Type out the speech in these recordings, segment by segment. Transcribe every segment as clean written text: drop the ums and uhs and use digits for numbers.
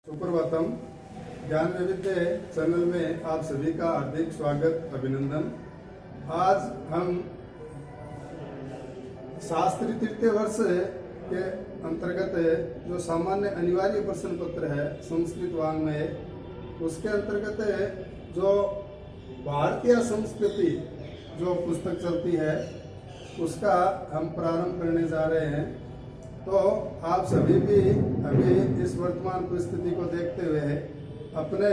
सुप्रभातम। ज्ञान वैविध्य चैनल में आप सभी का हार्दिक स्वागत, अभिनंदन। आज हम शास्त्री तृतीय वर्ष के अंतर्गत जो सामान्य अनिवार्य प्रश्न पत्र है संस्कृत वाङ्मय, उसके अंतर्गत जो भारतीय संस्कृति जो पुस्तक चलती है उसका हम प्रारंभ करने जा रहे हैं। तो आप सभी भी अभी इस वर्तमान परिस्थिति को देखते हुए अपने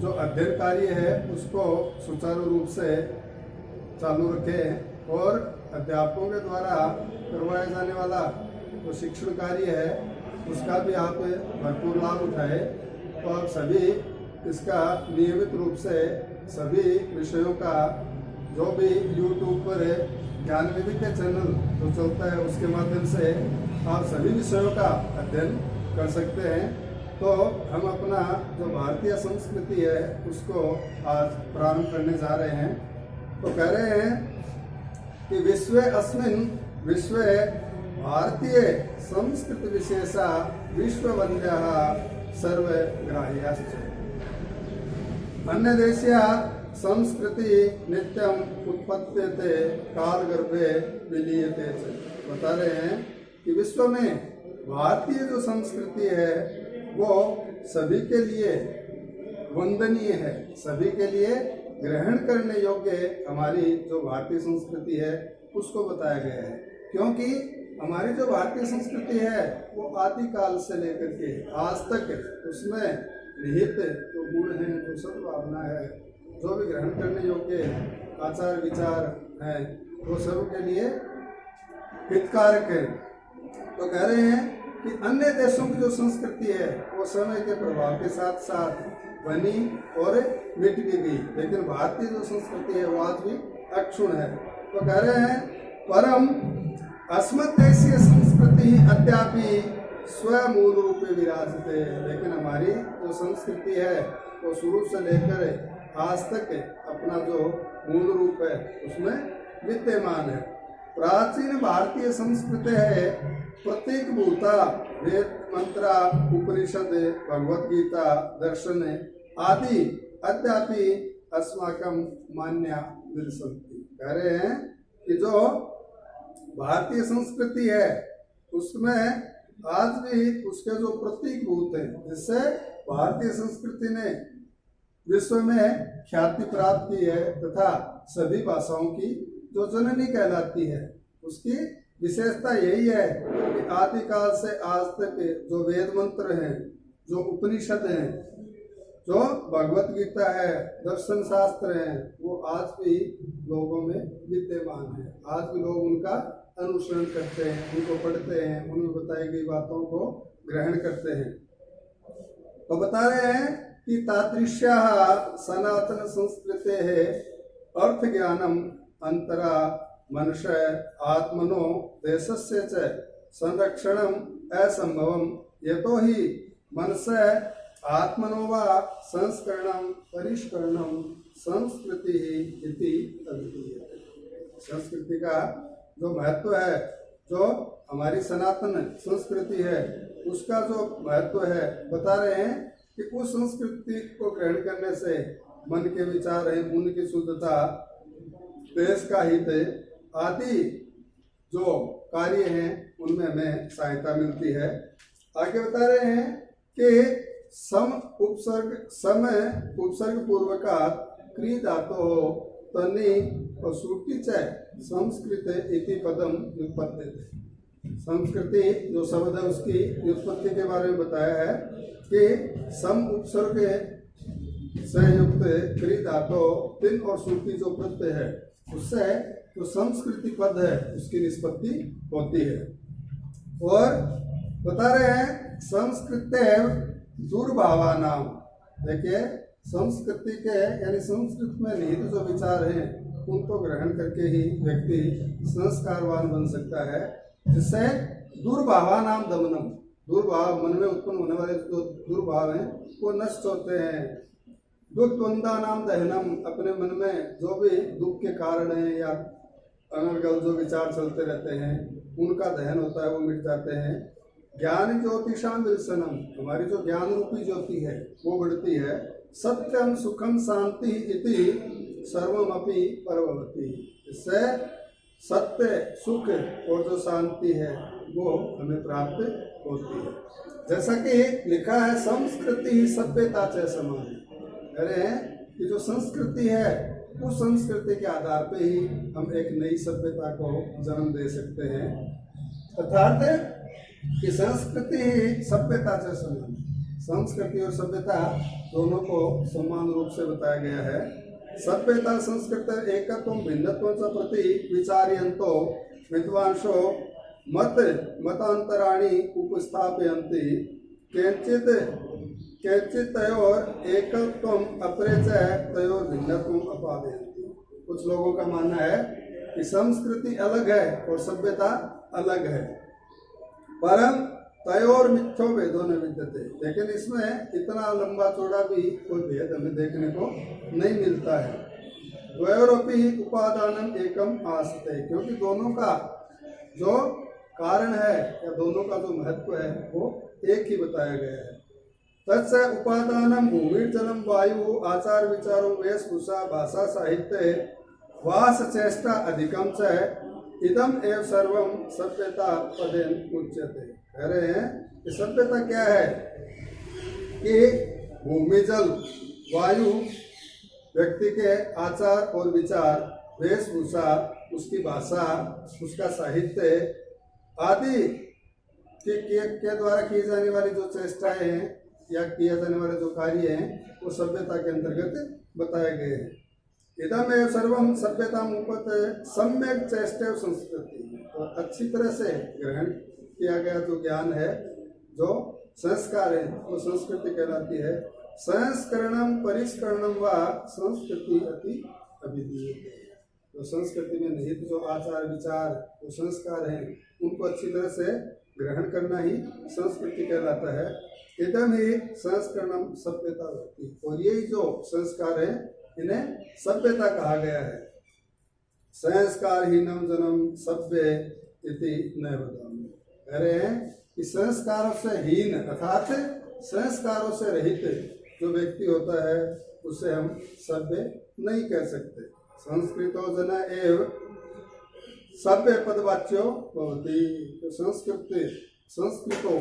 जो अध्ययन कार्य है उसको सुचारू रूप से चालू रखें और अध्यापकों के द्वारा करवाया जाने वाला जो शिक्षण कार्य है उसका भी आप भरपूर लाभ उठाएं। तो आप सभी इसका नियमित रूप से सभी विषयों का जो भी YouTube पर ज्ञान वैविध्य चैनल जो चलता है उसके माध्यम से आप सभी विषयों का अध्ययन कर सकते हैं। तो हम अपना जो भारतीय संस्कृति है उसको आज प्रारंभ करने जा रहे हैं। तो कह रहे हैं कि विश्व भारतीय संस्कृति विशेषा विश्ववन्द्या सर्वग्राह्याश्च अन्य देशीय संस्कृति नित्यम उत्पत्त्यते काल गर्भे विलीयते। बता रहे हैं कि विश्व में भारतीय जो संस्कृति है वो सभी के लिए वंदनीय है, सभी के लिए ग्रहण करने योग्य हमारी जो भारतीय संस्कृति है उसको बताया गया है। क्योंकि हमारी जो भारतीय संस्कृति है वो आदिकाल से लेकर के आज तक उसमें निहित जो गुण हैं, जो सद्भावना है, जो भी ग्रहण करने योग्य आचार विचार हैं वो सब के लिए हितकारक है। तो कह रहे हैं कि अन्य देशों की जो संस्कृति है वो समय के प्रभाव के साथ साथ बनी और मिट भी गई, लेकिन भारतीय जो संस्कृति है वो आज भी अक्षुण्ण है। तो कह रहे हैं परम अस्मदेशीय संस्कृति अद्यापि स्वमूल रूप में विराजते। लेकिन हमारी जो संस्कृति है वो शुरू से लेकर आज तक अपना जो मूल रूप है उसमें विद्यमान है। प्राचीन भारतीय संस्कृति है प्रत्येक भूता वेद मंत्र उपनिषद भगवत गीता दर्शन आदि अद्यापि अस्माकं मान्या विद्यन्ते। कह रहे हैं कि जो भारतीय संस्कृति है उसमें आज भी उसके जो प्रतीक भूत है जिससे भारतीय संस्कृति ने विश्व में ख्याति प्राप्त की है तथा सभी भाषाओं की जो जननी कहलाती है, उसकी विशेषता यही है कि आदिकाल से आज तक जो वेद मंत्र हैं, जो उपनिषद हैं, जो भगवत गीता है, दर्शन शास्त्र हैं, वो आज भी लोगों में विद्यमान है। आज भी लोग उनका अनुसरण करते हैं, उनको पढ़ते हैं, उनमें बताई गई बातों को ग्रहण करते हैं। तो बता रहे हैं कि तादृश्याः सनातन संस्कृते है अर्थ ज्ञानम अंतरा मनुष्य आत्मनो देशस्य च संरक्षणम असंभवम यतो हि मनुष्य आत्मनो वा संस्करणम परिष्करणम संस्कृति इति अभिधीयते। संस्कृति का जो महत्व है, जो हमारी सनातन संस्कृति है उसका जो महत्व है, बता रहे हैं कि उस संस्कृति को ग्रहण करने से मन के विचार है, उनकी शुद्धता, देश का हित आदि जो कार्य हैं उनमें हमें सहायता मिलती है। आगे बता रहे हैं कि सम उपसर्ग पूर्वका क्री धातो तनि और सूटी च संस्कृत इति पदम व्युत्पत्ति। संस्कृति जो शब्द है उसकी व्युत्पत्ति के बारे में बताया है कि सम उपसर्ग से युक्त क्री धातो तिन और सूटी जो प्रत्यय है उससे जो संस्कृति पद है उसकी निष्पत्ति होती है। और बता रहे हैं संस्कृत दुर्भावा नाम। देखिए संस्कृति के यानी संस्कृत में निहित जो विचार हैं उनको ग्रहण करके ही व्यक्ति संस्कारवान बन सकता है, जिससे दुर्भावा नाम दमनम, दुर्भाव मन में उत्पन्न होने वाले जो दुर्भाव हैं वो नष्ट होते हैं। दुख द्वंदा नाम दहनम, अपने मन में जो भी दुख के कारण है या अनर्गल जो विचार चलते रहते हैं उनका दहन होता है, वो मिट जाते हैं। ज्ञान ज्योतिषाम विलसनम, हमारी जो ज्ञान रूपी ज्योति है वो बढ़ती है। सत्यम सुखम शांति इति सर्वमपि परभवति, इससे सत्य सुख और जो शांति है वो हमें प्राप्त होती है। जैसा कि लिखा है संस्कृति ही सभ्यता से समान, कह रहे हैं कि जो संस्कृति है उस संस्कृति के आधार पे ही हम एक नई सभ्यता को जन्म दे सकते हैं। अर्थात कि संस्कृति ही सभ्यता से समान, संस्कृति और सभ्यता दोनों को समान रूप से बताया गया है। सभ्यता संस्कृत एकत्व भिन्नत्व च प्रति विचार्यन्तो विद्वांसो मतांतराणि उपस्थापयन्ति केचित् तयोर एकत्वम अपरे च तयोर भिन्नत्वम अपादयन्ति। कुछ लोगों का मानना है कि संस्कृति अलग है और सभ्यता अलग है, परम तयोर मिथ्यो भेदो न विद्यते, लेकिन इसमें इतना लंबा चौड़ा भी कोई भेद हमें देखने को नहीं मिलता है। द्वयोरपि उपादानम एकम आस्ते, क्योंकि दोनों का जो कारण है या दोनों का जो महत्व है वो एक ही बताया गया है। तत्स उपादानम भूमि जलम वायु आचार विचारो वेशभूषा भाषा साहित्य वास चेष्टा अधिकम च इदम एव सर्वम सभ्यता पदेन उच्यते। कह रहे हैं कि सभ्यता क्या है कि भूमि जल वायु व्यक्ति के आचार और विचार, वेशभूषा, उसकी भाषा, उसका साहित्य आदि के द्वारा की जाने वाली जो चेष्टाएं हैं या किया जाने वाले जो कार्य हैं वो सभ्यता के अंतर्गत बताए गए हैं। इदम एव सर्वम सभ्यता मुपत सम्यक चेष्टा संस्कृति, तो अच्छी तरह से ग्रहण किया गया जो ज्ञान है, जो संस्कार है, वो संस्कृति कहलाती है। संस्करणम परिष्करणम व संस्कृति अति अभिधीयते, तो संस्कृति में निहित जो आचार विचार, जो संस्कार हैं, उनको अच्छी तरह से ग्रहण करना ही संस्कृति कहलाता है। इदम ही संस्करणम सभ्यता होती, और यही जो संस्कार है इन्हें सभ्यता कहा गया है। संस्कारहीनम जनम सभ्य इति न वदामि, कह रहे हैं कि संस्कारों से हीन अर्थात संस्कारों से रहित जो व्यक्ति होता है उसे हम सभ्य नहीं कह सकते। संस्कृतो जन एव सभ्य पदवाच्यो भवति, तो संस्कृतो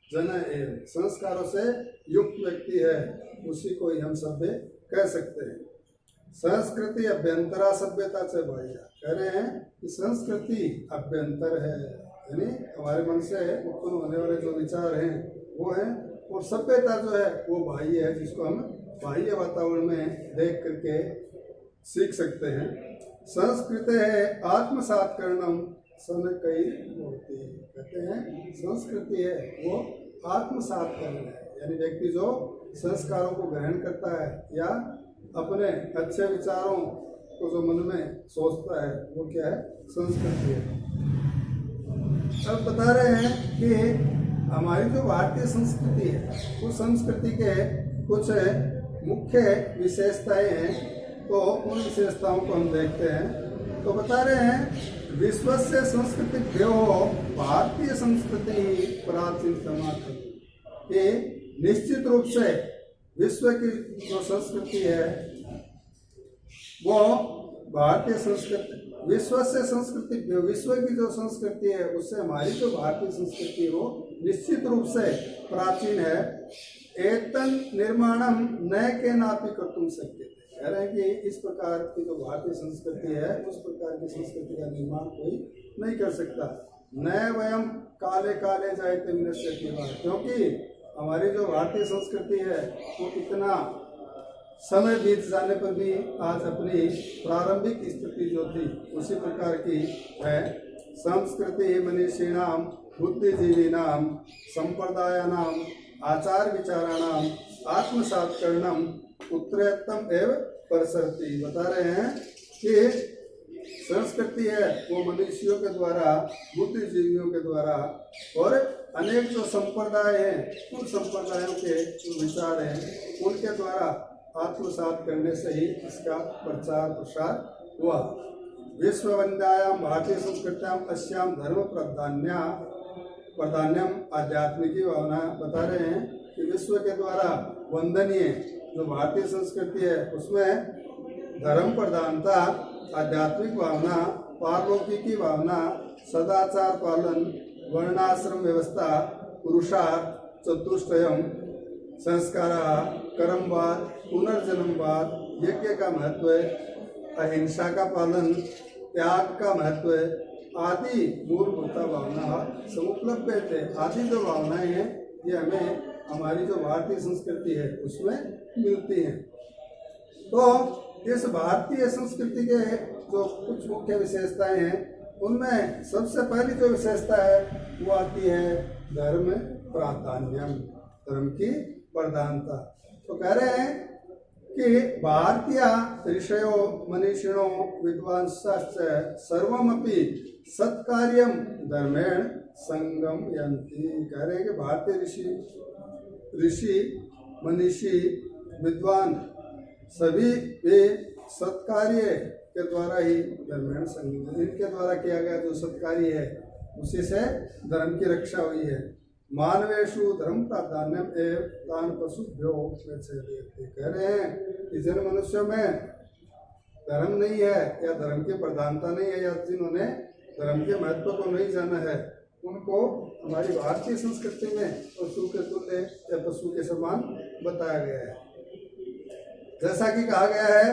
जन एव संस्कारों से युक्त व्यक्ति है उसी को ही हम सभ्य कह सकते हैं। संस्कृति अभ्यंतरा सभ्यता से बाह्य, कह रहे हैं कि संस्कृति अभ्यंतर है, यानी हमारे मन से उत्पन्न होने वाले जो विचार हैं वो हैं, और सभ्यता जो है वो बाह्य है, जिसको हम बाह्य वातावरण में देख करके सीख सकते हैं। संस्कृत है आत्मसात करणम सन कई होती, कहते हैं संस्कृति है वो आत्मसात करण है, यानी व्यक्ति जो संस्कारों को ग्रहण करता है या अपने अच्छे विचारों को जो मन में सोचता है वो क्या है, संस्कृति है। अब बता रहे हैं कि हमारी जो भारतीय संस्कृति है उस संस्कृति के कुछ मुख्य विशेषताएं हैं, तो उन विशेषताओं को हम देखते हैं। तो बता रहे हैं विश्व से संस्कृति भारतीय संस्कृति प्राचीनतमा, कि निश्चित रूप से विश्व की जो संस्कृति है वो भारतीय संस्कृति, विश्व से संस्कृति, विश्व की जो संस्कृति है उससे हमारी जो भारतीय संस्कृति है वो निश्चित रूप से प्राचीन है। एतन निर्माणम नए के नापी कर्तुम शक्य, कह रहे हैं कि इस प्रकार की जो भारतीय संस्कृति है उस प्रकार की संस्कृति का निर्माण कोई नहीं कर सकता। नए वयम काले काले जायते विनश्यति, क्योंकि हमारी जो भारतीय संस्कृति है वो इतना समय बीत जाने पर भी आज अपनी प्रारंभिक स्थिति जो थी उसी प्रकार की है। संस्कृति मनीषीणाम बुद्धिजीवीनाम संप्रदायानाम आचार विचाराणाम आत्मसात्करणम उत्तरोत्तम एवं प्रसरती, बता रहे हैं कि संस्कृति है वो मनुष्यों के द्वारा, बुद्धिजीवियों के द्वारा और अनेक जो संप्रदाय हैं उन संप्रदायों के जो विचार हैं उनके द्वारा आत्मसात करने से ही इसका प्रचार प्रसार हुआ। विश्व वंद्यायाम भारतीय संस्कृत्याम अस्याम धर्म प्राधान्या प्राधान्यम आध्यात्मिकी भावना बता रहे हैं कि विश्व के द्वारा वंदनीय जो भारतीय संस्कृति है उसमें धर्म प्रधानता, आध्यात्मिक भावना, पारलौकिकी भावना, सदाचार पालन, वर्णाश्रम व्यवस्था, पुरुषार्थ, चतुष्टयम, संस्कार, कर्मवाद, पुनर्जन्मवाद, यज्ञ का महत्व, अहिंसा का पालन, त्याग का महत्व आदि मूलभूत भावना समुपलब्ध थे। आदि जो भावनाएं हैं ये हमें हमारी जो भारतीय संस्कृति है उसमें मिलती हैं। तो इस भारतीय संस्कृति के जो कुछ मुख्य विशेषताएं हैं उनमें सबसे पहली जो विशेषता है वो आती है धर्म प्राधान्यम, धर्म की प्रधानता। तो कह रहे हैं कि भारतीय ऋषयो मनीषिणो विद्वांसश्च सर्वमपि सत्कार्यम धर्मेण संगम यन्ति। कह रहे हैं कि भारतीय ऋषि मनीषी विद्वान सभी वे सत्कार्य के द्वारा ही धर्मेण संगम, इनके द्वारा किया गया जो सत्कार्य है उसी से धर्म की रक्षा हुई है। मानवेशु धर्म प्राधान्यम एवं तान पशुभ्यो प्रचेदयति। कह रहे हैं कि जिन मनुष्यों में धर्म नहीं है या धर्म की प्रधानता नहीं है या जिन्होंने धर्म के महत्व को नहीं जाना है उनको हमारी भारतीय संस्कृति में पशु के तुल्य या पशु के समान बताया गया है। जैसा कि कहा गया है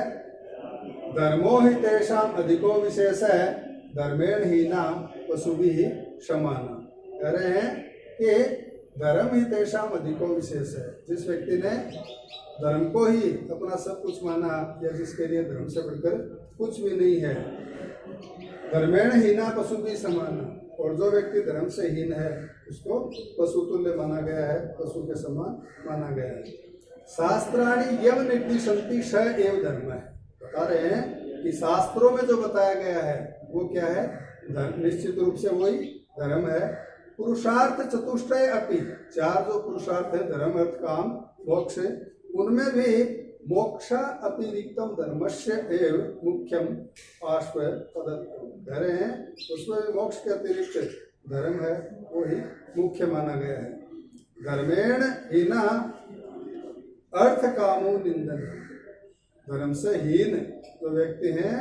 धर्मो ही तेषाम अधिको विशेष है धर्मेण ही नाम पशु भी समाना। कह रहे हैं कि धर्म ही तेषाम अधिको विशेष है। जिस व्यक्ति ने धर्म को ही अपना सब कुछ माना या जिसके लिए धर्म से बढ़कर कुछ भी नहीं है, धर्मेण हीना पशु भी समाना, और जो व्यक्ति धर्म से हीन है उसको पशु तुल्य माना गया है, पशु के समान माना गया है। शास्त्राणि यम निर्दिशन्ति स एव धर्म है। बता रहे हैं कि शास्त्रों में जो बताया गया है वो क्या है, धर्म निश्चित रूप से वही धर्म है। पुरुषार्थ चतुष्टय अपि, चार जो पुरुषार्थ है धर्म अर्थ काम मोक्ष, उनमें भी मोक्ष अतिरिक्तम धर्मस्य एव मुख्यम आश्व पदत्व। कह रहे हैं उसमें भी मोक्ष के अतिरिक्त धर्म है वो ही मुख्य माना गया है। धर्मेण हीना अर्थ कामो निंदन, धर्म से हीन जो व्यक्ति हैं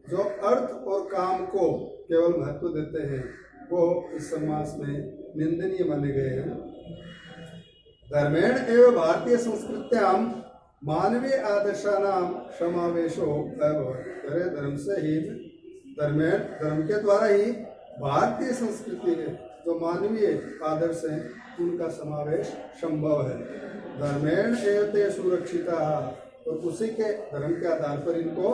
जो अर्थ और काम को केवल महत्व देते हैं वो इस समाज में निंदनीय माने गए हैं। धर्मेण एवं भारतीय संस्कृत्याम मानवीय आदर्शानाम समावेशो अभवत्। धर्म से ही धर्म के द्वारा ही भारतीय संस्कृति के जो मानवीय आदर्श हैं उनका समावेश संभव है। धर्मेण एव ते सुरक्षिता, और उसी के धर्म के आधार पर इनको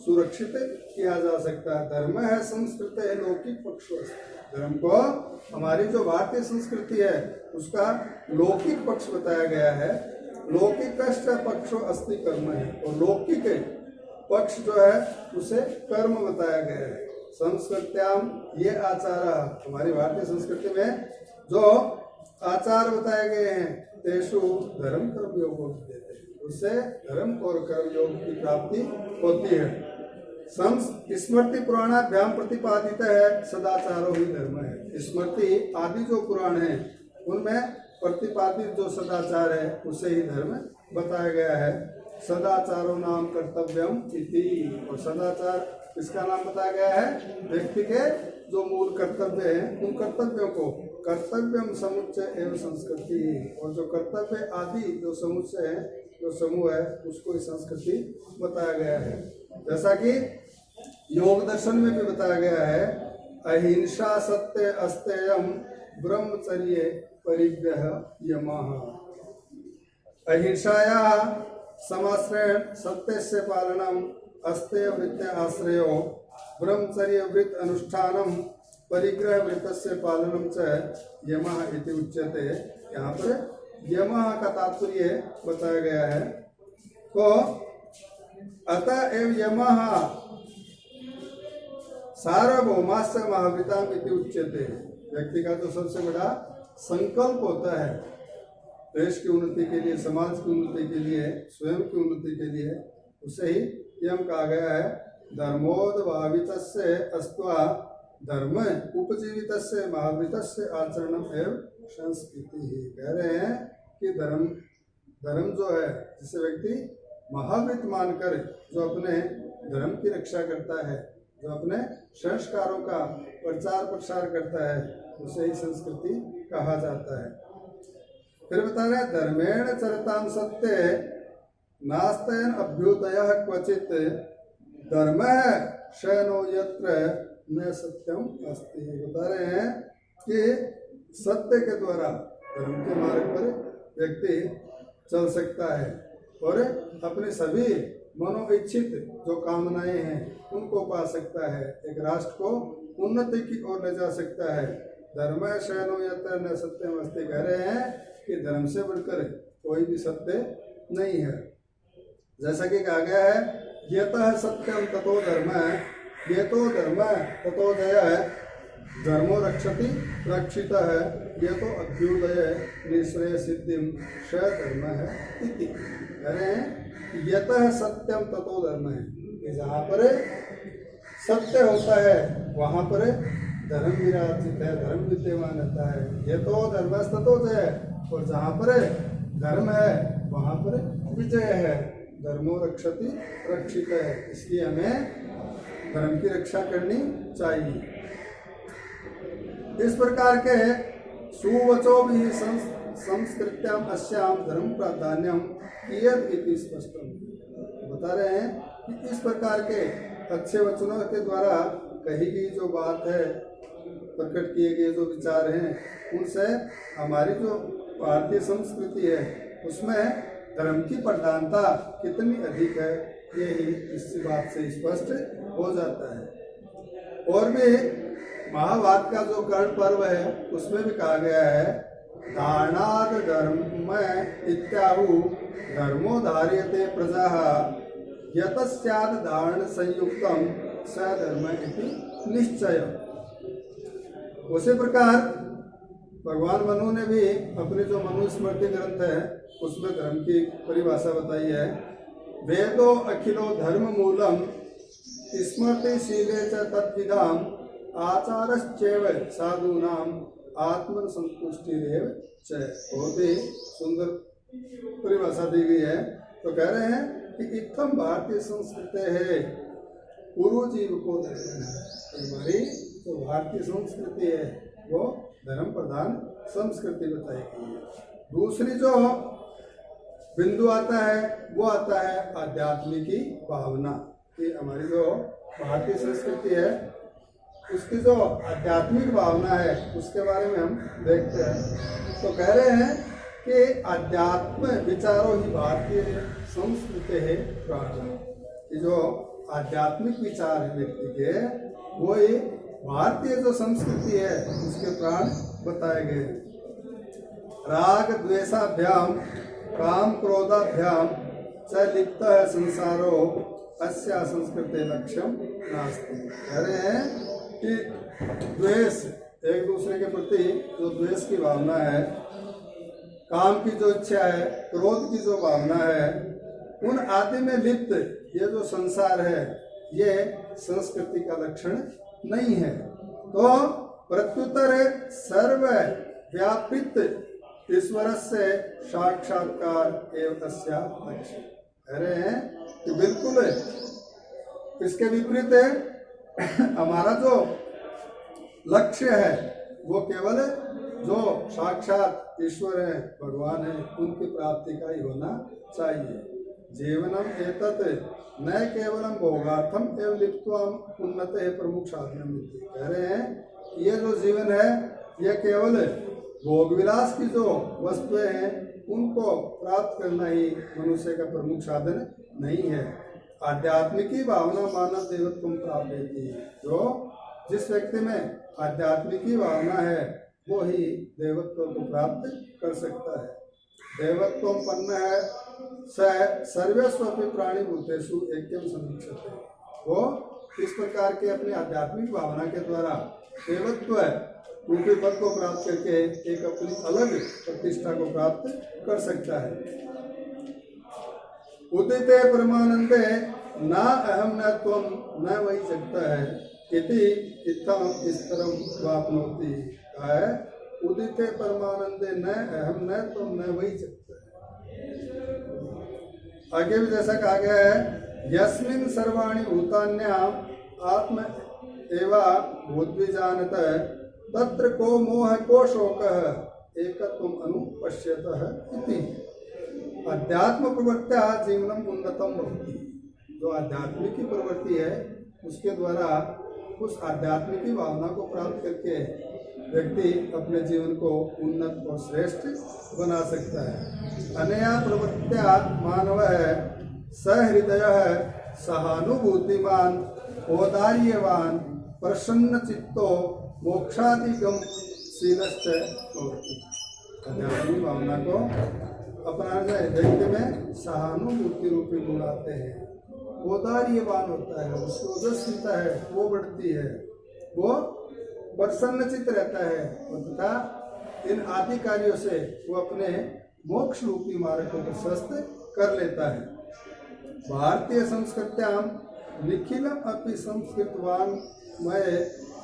सुरक्षित किया जा सकता है। धर्म है संस्कृत है लौकिक पक्ष, धर्म को हमारी जो भारतीय संस्कृति है उसका लौकिक पक्ष बताया गया है। लौकिक पक्षो अस्ति कर्म है, और लौकिक पक्ष जो है उसे कर्म बताया गया है। संस्कृत्याम ये आचार, हमारी भारतीय संस्कृति में जो आचार बताए गए हैं तेषु धर्म कर्म योग देते हैं, उससे धर्म और कर्म योग की प्राप्ति होती है। स्मृति पुराणाभ्याम प्रतिपादित है सदाचारो ही धर्म है। स्मृति आदि जो पुराण है उनमें प्रतिपादित जो सदाचार है उसे ही धर्म बताया गया है। सदाचारो नाम कर्तव्यम इति, और सदाचार इसका नाम बताया गया है व्यक्ति के जो मूल कर्तव्य हैं उन कर्तव्यों को कर्तव्यम समुच्चय एवं संस्कृति, और जो कर्तव्य आदि जो समुच्चय है जो समूह है उसको ही संस्कृति बताया गया है। जैसा कि योग दर्शन में भी बताया गया है अहिंसा सत्य अस्तेयम ब्रह्मचर्य परिग्रह यमः। अहिंसाया समाश्रयण सत्यस्य पालनम अस्तेय वृत्त आश्रयो ब्रह्मचर्य वृत्त अनुष्ठानम परिग्रह वृत्तस्य पालनम च यमः इति उच्यते। यहाँ पर यमः का तात्पर्य बताया गया है। तो अतः एव यमः सार्वभौमास्य महाविताम इति उच्यते। व्यक्ति का जो सबसे बड़ा संकल्प होता है देश की उन्नति के लिए, समाज की उन्नति के लिए, स्वयं की उन्नति के लिए, उसे ही यम कहा गया है। धर्मोद्भावितस्य अस्त्वा धर्म उपजीवितस्य महावृतस्य आचरणम एवं संस्कृति ही। कह रहे हैं कि धर्म जो है, जिसे व्यक्ति महावृत मानकर जो अपने धर्म की रक्षा करता है, जो अपने संस्कारों का प्रचार प्रसार करता है, उसे ही संस्कृति कहा जाता है। फिर बता रहे हैं धर्मेण चरतां सत्य नास्तयन अभ्युदयः क्वचित धर्म शयनो यत्र न सत्यम अस्ति। बता रहे हैं कि सत्य के द्वारा धर्म के मार्ग पर व्यक्ति चल सकता है और अपने सभी मनोइच्छित जो कामनाएं हैं उनको पा सकता है, एक राष्ट्र को उन्नति की ओर ले जा सकता है। धर्म शयनो यत्र न सत्यम अस्ति। कह रहे हैं कि धर्म से बढ़कर कोई भी सत्य नहीं है। जैसा कि कहा गया है यतः सत्यम ततो धर्म, ये तो धर्म ततो जय, धर्मो रक्षति रक्षितः, ये तो अभ्युदय निश्रेय सिद्धिम स धर्म है इति। कह रहे हैं यतः सत्यम ततो धर्म है कि जहाँ पर सत्य होता है वहाँ पर धर्म विराजित है, धर्म विद्यमान रहता है। ये तो धर्मस्ततो जय, और जहाँ पर धर्म है वहाँ पर विजय है। धर्मो रक्षति रक्षित है, इसलिए हमें धर्म की रक्षा करनी चाहिए। इस प्रकार के सुवचो भी संस्कृत्याम अस्याम धर्म प्राधान्यम कियत इति स्पष्टम। बता रहे हैं कि इस प्रकार के अच्छे वचनों के द्वारा कही गई जो बात है, प्रकट किए गए जो विचार हैं, उनसे हमारी जो भारतीय संस्कृति है उसमें धर्म की प्रधानता कितनी अधिक है, यही इस बात से स्पष्ट हो जाता है। और भी महाभारत का जो कर्ण पर्व है उसमें भी कहा गया है दानाद धर्म इत्याहु धर्मो धार्यते प्रजा यतस्याद धारण संयुक्तम स धर्म इति निश्चय। उसी प्रकार भगवान मनु ने भी अपने जो मनुस्मृति ग्रंथ है उसमें धर्म की परिभाषा बताई है। वेदो अखिलो धर्म मूलम स्मृति शीले च तद्विधाम आचारश्चैव साधूनाम आत्मन संतुष्टिरेव च। बहुत ही सुंदर परिभाषा दी गई है। तो कह रहे हैं कि इत्थम भारतीय संस्कृति है पूर्व जीव को दर्शन है। हमारी जो भारतीय संस्कृति है वो धर्म प्रधान संस्कृति बताई गई है। दूसरी जो बिंदु आता है वो आता है आध्यात्मिकी भावना कि हमारी जो भारतीय संस्कृति है उसकी जो आध्यात्मिक भावना है उसके बारे में हम देखते हैं। तो कह रहे हैं कि आध्यात्म विचारों ही भारतीय संस्कृति है प्राण। ये जो आध्यात्मिक विचार है व्यक्ति के वो ही भारतीय जो संस्कृति है उसके प्राण बताए गए। राग द्वेषाभ्याम काम क्रोधाभ्याम च लिप्त है संसारो अस्या संस्कृति लक्ष्यम नास्ति। कह रहे हैं कि द्वेष, एक दूसरे के प्रति जो द्वेष की भावना है, काम की जो इच्छा है, क्रोध की जो भावना है, उन आदि में लिप्त ये जो संसार है ये संस्कृति का लक्षण नहीं है। तो प्रत्युत्तर सर्व व्यापित ईश्वर से साक्षात्कार एवं अस्या लक्ष्य। कह रहे हैं कि बिल्कुल इसके विपरीत है। हमारा जो लक्ष्य है वो केवल जो साक्षात ईश्वर है, भगवान है, उनकी प्राप्ति का ही होना चाहिए। जीवनम एतत् न केवलम भोगार्थम एवं लिप्त्वाम उन्नत है प्रमुख साधन। कह रहे हैं ये जो जीवन है यह केवल भोग विलास की जो वस्तुएं हैं उनको प्राप्त करना ही मनुष्य का प्रमुख साधन नहीं है। आध्यात्मिकी भावना मानव देवत्व प्राप्त होती है। जो जिस व्यक्ति में आध्यात्मिकी भावना है वो ही देवत्व को प्राप्त कर सकता है। देवत्व पन्न है सर्वस्वपि प्राणी भूतेषु एकम समीक्षते। वो इस प्रकार के अपनी आध्यात्मिक भावना के द्वारा देवत्व रूपी पद को प्राप्त करके एक अपनी अलग प्रतिष्ठा को प्राप्त कर सकता है। उदिते परमानंदे न अहम न त्वम न वही सकता है इति इत्थम स्तरम वाप्नोति है उदिते परमानंदे न अहम न तुम न वही सकते। आगे भी जैसा कहा गया है यस्मिन् सर्वाणि भूतान्याम आत्म एवा भूद्विजानत तत्र को मोह को शोकः एकत्वम अनुपश्यतः इति। अध्यात्म प्रवृत्त्या जीवनम उन्नतम भवति। जो आध्यात्मिक की प्रवृत्ति है उसके द्वारा उस आध्यात्मिक भावना को प्राप्त करके व्यक्ति अपने जीवन को उन्नत और श्रेष्ठ बना सकता है। अनया प्रवृत्त्या मानव है सहृदय सहानुभूतिमान औदार्यवान प्रसन्न चित्तो मोक्षादिगम शीलश्च भवति। आध्यात्मिक भावना को अपनाने जाए व्यक्ति में सहानुभूति रूपी गुण आते हैं, औदार्यवान होता है, उसकी ओजस्विता है वो बढ़ती है, वो प्रसन्नचित रहता है और तथा इन आदि कार्यों से वो अपने मोक्ष रूपी मार्ग को प्रशस्त कर लेता है। भारतीय संस्कृत्याम निखिलम अपि संस्कृतवान मय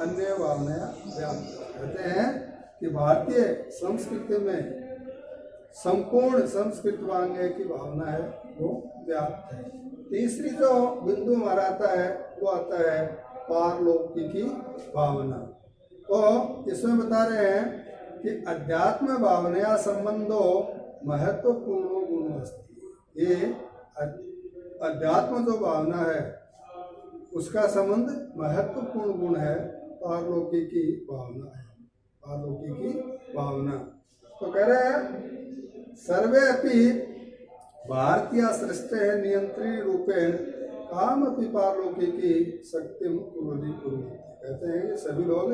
अन्य भावनाया व्याप्त। कहते हैं कि भारतीय संस्कृति में संपूर्ण संस्कृत वांग्मय की भावना है वो व्याप्त है। तीसरी जो बिंदु हमारा आता है वो आता है पारलौकिकी भावना। तो इसमें बता रहे हैं कि अध्यात्म भावना संबंधो महत्वपूर्ण गुण अस्ति। ये अध्यात्म जो भावना है उसका संबंध महत्वपूर्ण गुण है, पारलौकिकी भावना है, पारलौकिकी भावना। तो कह रहे हैं सर्वे अपि भारतीय सृष्टि नियंत्री रूपेण काम अपि पारलौकिकी शक्ति कुर्वन्ति। कहते हैं कि सभी लोग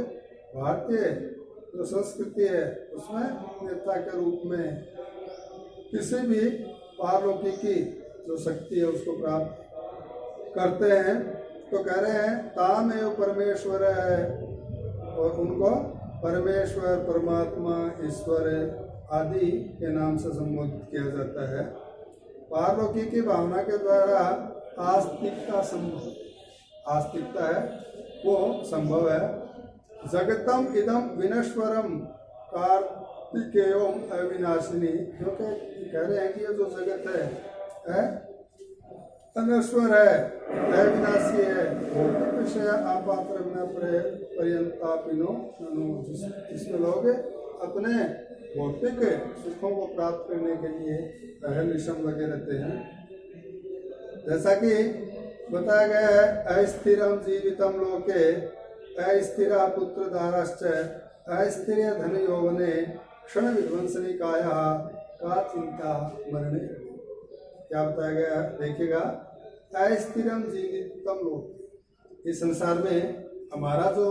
भारतीय जो संस्कृति है उसमें नेता के रूप में किसी भी पारलौकिकी जो शक्ति है उसको प्राप्त करते हैं। तो कह रहे हैं ताम एव परमेश्वर है और उनको परमेश्वर परमात्मा ईश्वर आदि के नाम से संबोधित किया जाता है। पारलौकिकी भावना के द्वारा आस्तिकता संभव, आस्तिकता है वो संभव है। जगतम इदम विनश्वरम कार्तिकेयम अविनाशिनी, जो कि कह रहे हैं कि ये जो जगत है अनश्वर है, अविनाशी है, भौतिक विषय आपात्र न पर्यंतापिनो, जिसमें लोग अपने भौतिक सुखों को प्राप्त करने के लिए अहर्निशम लगे रहते हैं। जैसा कि बताया गया है अस्थिरम जीवितम लोके अस्थिरा पुत्र दाराश्च अस्थिर धन यौवने क्षण विध्वंसनी काया का चिंता मरणे। क्या बताया गया देखिएगा, अस्थिरम जीवितम लोक, इस संसार में हमारा जो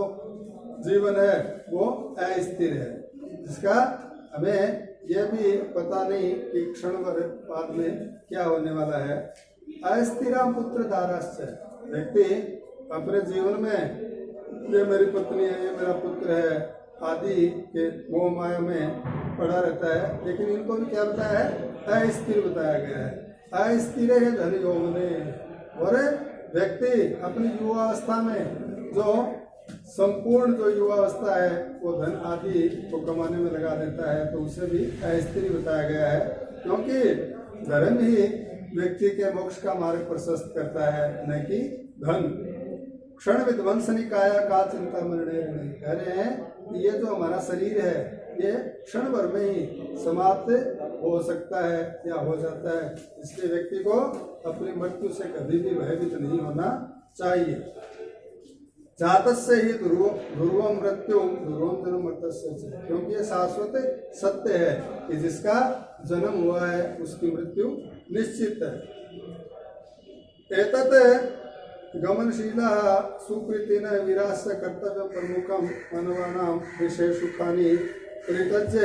जीवन है वो अस्थिर है, जिसका हमें यह भी पता नहीं कि क्षण भर बाद में क्या होने वाला है। अस्थिराम पुत्र दाराश्च, व्यक्ति अपने जीवन में ये मेरी पत्नी है, ये मेरा पुत्र है आदि के मोह माया में पड़ा रहता है, लेकिन इनको भी क्या बताया है, अस्थिर बताया गया है। अस्थिर है धन यौवने, और व्यक्ति अपनी युवावस्था में जो संपूर्ण जो युवावस्था है वो धन आदि को कमाने में लगा देता है, तो उसे भी अस्थिर बताया गया है, क्योंकि धर्म ही व्यक्ति के मोक्ष का मार्ग प्रशस्त करता है, न कि धन। क्षण विध्वंसनी काया का चिंता मरणे, कह रहे हैं ये जो हमारा शरीर है ये क्षण भर में ही समाप्त हो सकता है या हो जाता है, इसलिए व्यक्ति को अपनी मृत्यु से कभी भी भयभीत नहीं होना चाहिए। जातस्य ही ध्रुवम मृत्यु ध्रुवम जन्म मृतस्य, क्योंकि ये शाश्वत सत्य है कि जिसका जन्म हुआ है उसकी मृत्यु निश्चित है। एतत् गमनशीला सुकृतिन विरास्य कर्तव्य प्रमुखम मानवानां विषय सुखानि परित्यज्य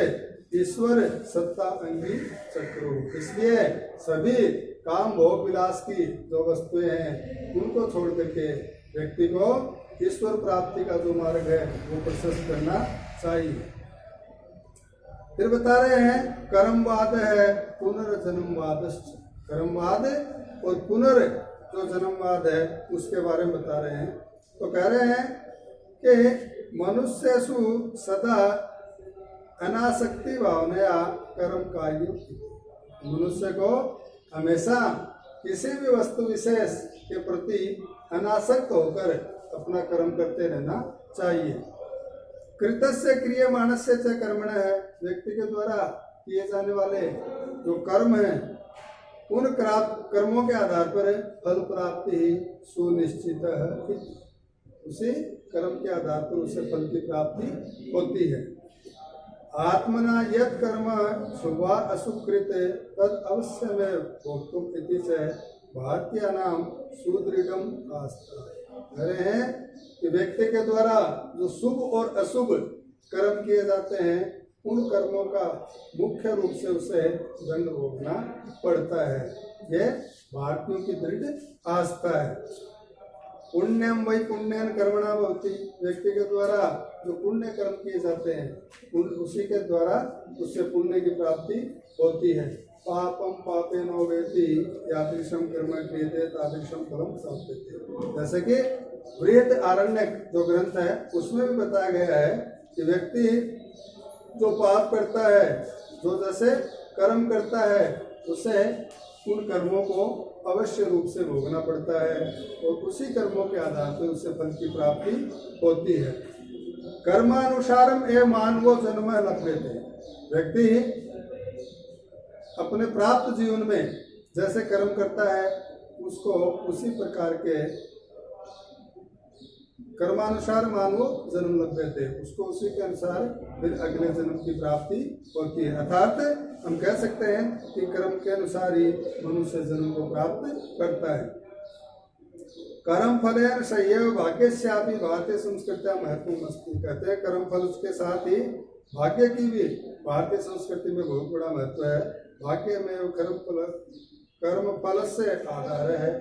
ईश्वर सत्ता अंगी चक्रो। इसलिए सभी काम भोग विलास की जो वस्तुएं हैं उनको छोड़ करके व्यक्ति को ईश्वर प्राप्ति का जो मार्ग है वो प्रशस्त करना चाहिए। फिर बता रहे हैं कर्मवाद है पुनर्जन्मवाद, कर्मवाद और पुनर् जो जन्मवाद है उसके बारे में बता रहे हैं। तो कह रहे हैं कि मनुष्यसु सदा अनासक्ति भावनया कर्म कार्य, मनुष्य को हमेशा किसी भी वस्तु विशेष के प्रति अनासक्त होकर अपना कर्म करते रहना चाहिए। कृतस्य क्रियमाणस्य च कर्मण है, व्यक्ति के द्वारा किए जाने वाले जो कर्म है उन कर्मों के आधार पर फल प्राप्ति ही सुनिश्चित है, उसी कर्म के आधार पर उसे फल की प्राप्ति होती है। आत्मना यत् कर्म शुभ असुकृत तद अवश्य में भोक्तुम इति च भारतीय नाम सुदृढ़ आस्था। कह रहे हैं कि व्यक्ति के द्वारा जो शुभ और अशुभ कर्म किए जाते हैं उन कर्मों का मुख्य रूप से उसे दंड भोगना पड़ता है। यह भारतीयों की दृढ़ आस्था है। पुण्यम वही पुण्यन कर्मणा भवति, व्यक्ति के द्वारा जो पुण्य कर्म किए जाते हैं उसी के द्वारा उससे पुण्य की प्राप्ति होती है। पापम पापे नो वेति यादृशम कर्म क्रियते तादृशम फलम प्राप्यते। जैसे कि बृहद आरण्यक जो ग्रंथ है उसमें भी बताया गया है कि व्यक्ति जो पाप करता है, जो जैसे कर्म करता है, उसे उन कर्मों को अवश्य रूप से भोगना पड़ता है और उसी कर्मों के आधार पर उसे फल की प्राप्ति होती है। कर्मानुसारम एवं मानवो जन्म लभ्यते, व्यक्ति अपने प्राप्त जीवन में जैसे कर्म करता है उसको उसी प्रकार के कर्मानुसार मानवो जन्म लभ्यते, उसको उसी के अनुसार फिर अगले जन्म की प्राप्ति होती है। अर्थात हम कह सकते हैं कि कर्म के अनुसार ही मनुष्य जन्म को प्राप्त करता है। कर्म फलेन सयैव भाग्यस्यापि भारतीय संस्कृति महत्वपूर्ण अस्ति, कहते हैं कर्म फल उसके साथ ही भाग्य की भी भारतीय संस्कृति में बहुत बड़ा महत्व है। भाग्य में कर्म फल से आधार है,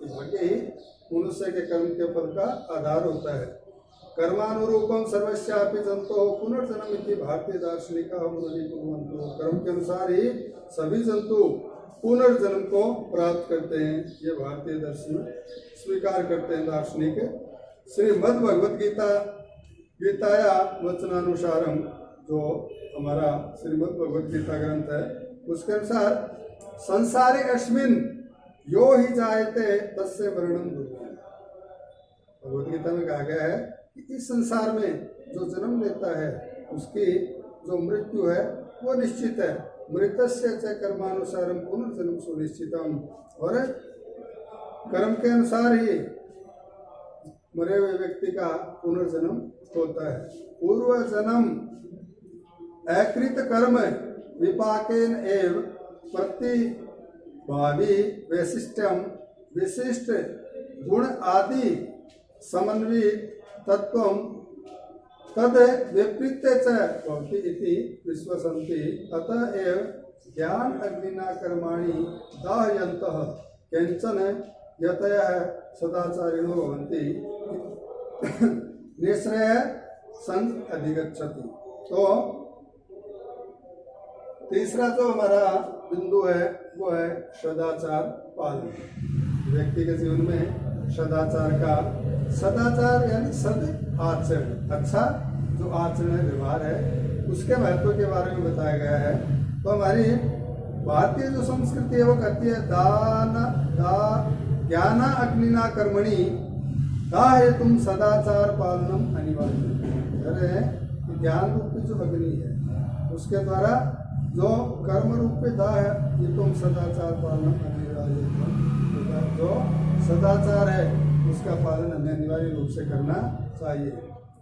भाग्य ही मनुष्य के कर्म के फल का आधार होता है। कर्मानुरूपम सर्वस्यापि जंतु पुनर्जन्म इति भारतीय दार्शनिक कर्म के अनुसार ही सभी जंतु पुनर्जन्म को प्राप्त करते हैं, ये भारतीय दर्शन स्वीकार करते हैं दार्शनिक। श्रीमद् भगवद गीताया वचनानुसारम, जो हमारा श्रीमद् भगवद गीता ग्रंथ है उसके अनुसार संसारे अस्मिन यो ही जायते तस्य वर्णन दुर्लभम। भगवद गीता में कहा गया है कि इस संसार में जो जन्म लेता है उसकी जो मृत्यु है वो निश्चित है। मृतस्य च कर्मानुसारम पुनर्जन्म सुनिश्चितम, और कर्म के अनुसार ही मरे हुए व्यक्ति का पुनर्जन्म होता है। पूर्व जन्म अकृत कर्म विपाकेन एव प्रतिभावी वैशिष्ट्यम विशिष्ट गुण आदि समन्वित तत्वम तद विपरीत्य च भवति इति विश्वसन्ति। अतः एव ज्ञान अग्निना कर्माणि दाहयन्तः केचन यतयः सदाचारिणो भवन्ति निःश्रेय सन अधिगच्छति। तो तीसरा जो हमारा बिंदु है वो है सदाचार पालन। व्यक्ति के जीवन में सदाचार यानी सद आचरण, अच्छा जो आचरण है, व्यवहार है, उसके महत्व के बारे में बताया गया है। तो हमारी भारतीय जो संस्कृति है वो कहती है ज्ञान अग्निना कर्मणि दाहे तुम सदाचार पालनम अनिवार्य। कह रहे हैं कि ज्ञान रूपी जो अग्नि है उसके द्वारा जो कर्म रूपी दाह है ये तुम सदाचार पालनम अनिवार्य, जो सदाचार है उसका पालन हमें अनिवार्य रूप से करना चाहिए।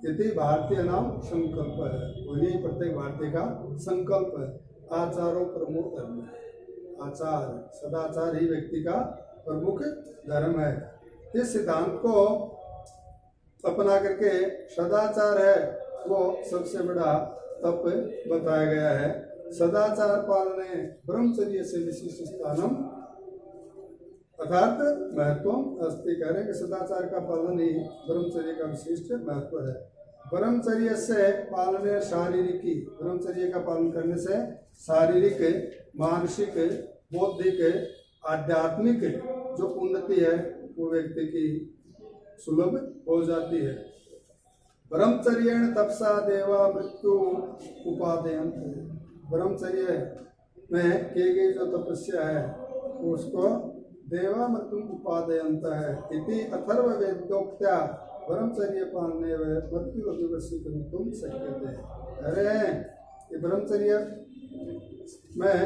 यदि भारतीय नाम संकल्प है, वही प्रत्येक भारतीय का संकल्प है। आचारों प्रमुख धर्म है, आचार सदाचार ही व्यक्ति का प्रमुख धर्म है। इस सिद्धांत को अपना करके सदाचार है वो सबसे बड़ा तप बताया गया है। सदाचार पालने ब्रह्मचर्य से विशिष्ट स्थानम अर्थात महत्व अस्ति। कह रहे कि सदाचार का पालन ही ब्रह्मचर्य का विशिष्ट महत्व है। ब्रह्मचर्य से पालने शारीरिक, ब्रह्मचर्य का पालन करने से शारीरिक, मानसिक, बौद्धिक, आध्यात्मिक जो उन्नति है वो व्यक्ति की सुलभ हो जाती है। ब्रह्मचर्येण तपसा देवा मृत्यु उपादेयंत। ब्रह्मचर्य में की गई जो तपस्या है उसको देवा मृत्यु उपादेयंत है। इति अथर्ववेदोक्त्या ब्रह्मचर्य पालने व मृत्यु अभिवशीकर्तुं शक्यते। अरे ये ब्रह्मचर्य में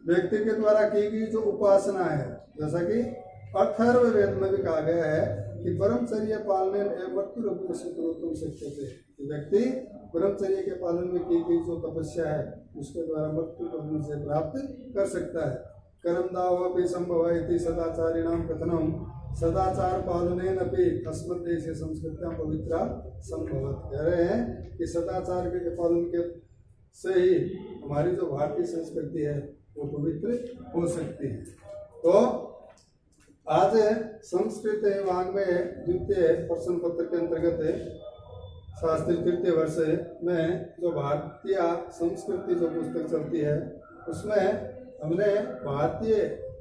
व्यक्ति के द्वारा की गई जो उपासना है, जैसा कि अथर्ववेद में भी कहा गया है कि ब्रह्मचर्य पालने मृत्यु अभिवशीकर्तुं शक्यते। व्यक्ति ब्रह्मचर्य के पालन में की गई जो तपस्या है उसके द्वारा मृत्यु को से प्राप्त कर सकता है। कर्मदावपि संभव इति सदाचारिणां कथनम। सदाचार पालनेनपि अस्मद्देशे संस्कृत्यां पवित्रा संभवत। कह रहे हैं कि सदाचार के पालन के से ही हमारी जो भारतीय संस्कृति है वो पवित्र हो सकती है। तो आज संस्कृत वाङ्मय द्वितीय प्रश्न पत्र के अंतर्गत शास्त्री तृतीय वर्ष में जो भारतीय संस्कृति जो पुस्तक चलती है उसमें हमने भारतीय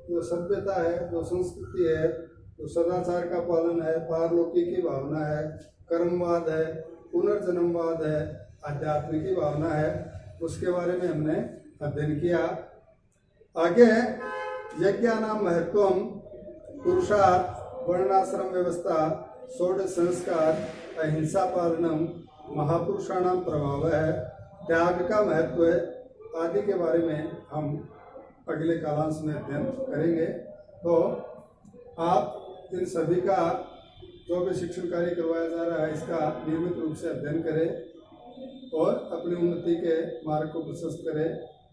जो सभ्यता है, जो संस्कृति है, जो सदाचार का पालन है, पारलौकिक की भावना है, कर्मवाद है, पुनर्जन्मवाद है, आध्यात्मिक की भावना है, उसके बारे में हमने अध्ययन किया। आगे यज्ञानां महत्वम, पुरुषार्थ, वर्णाश्रम व्यवस्था, षोडश संस्कार, अहिंसा पालनम, महापुरुषाणां प्रभाव है, त्याग का महत्व आदि के बारे में हम अगले कालांश में अध्ययन करेंगे। तो आप इन सभी का जो भी शिक्षण कार्य करवाया जा रहा है इसका नियमित रूप से अध्ययन करें और अपनी उन्नति के मार्ग को प्रशस्त करें।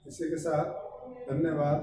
इसी के साथ धन्यवाद।